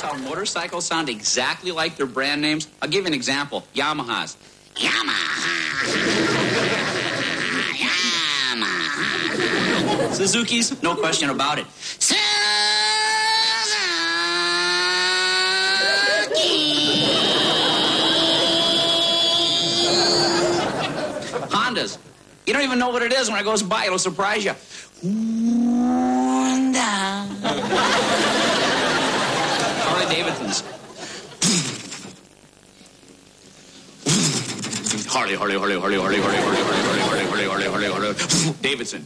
notice how motorcycles sound exactly like their brand names? I'll give you an example. Yamahas. Yamaha. Yamaha. Suzuki's, no question about it. Suzuki. Hondas. You don't even know what it is. When it goes by, it'll surprise you. Honda. Harley Davidsons. Harley Davidson.